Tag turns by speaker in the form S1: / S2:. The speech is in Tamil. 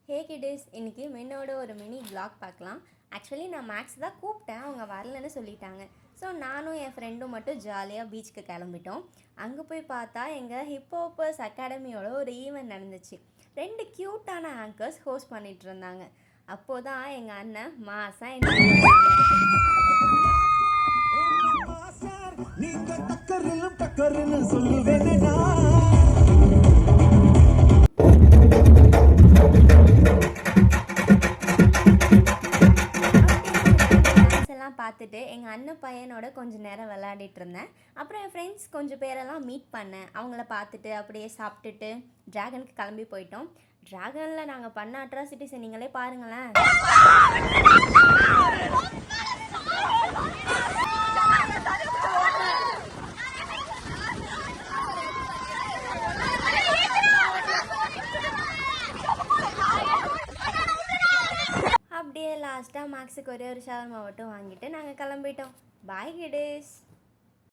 S1: ஹே கிடேஸ், இன்றைக்கி மின்னோட ஒரு மினி vlog பார்க்கலாம். ஆக்சுவலி நான் மேக்ஸ் தான் கூப்பிட்டேன், அவங்க வரலன்னு சொல்லிட்டாங்க. ஸோ நானும் என் ஃப்ரெண்டும் மட்டும் ஜாலியாக பீச்சுக்கு கிளம்பிட்டோம். அங்கே போய் பார்த்தா எங்கள் ஹிப்ஹாப்பர்ஸ் அகாடமியோட ஒரு ஈவெண்ட் நடந்துச்சு. 2 க்யூட்டான ஆங்கர்ஸ் ஹோஸ்ட் பண்ணிகிட்டு இருந்தாங்க. அப்போது தான் எங்கள் அண்ணன் மாசா பார்த்துட்டு எங்கள் அண்ணன் பையனோட கொஞ்சம் நேரம் விளையாடிட்டு இருந்தேன். அப்புறம் என் ஃப்ரெண்ட்ஸ் கொஞ்சம் பேரெல்லாம் மீட் பண்ணேன். அவங்கள பார்த்துட்டு அப்படியே சாப்பிட்டுட்டு ட்ராகனுக்கு கிளம்பி போயிட்டோம். ட்ராகனில் நாங்கள் பண்ண அட்ராசிட்டிஸை நீங்களே பாருங்களேன். அப்படியே லாஸ்ட்டாக மேக்ஸுக்கு ஒரே ஒரு ஷவர்மா மட்டும் வாங்கிட்டு நாங்கள் கிளம்பிட்டோம். பாய் கிடேஸ்.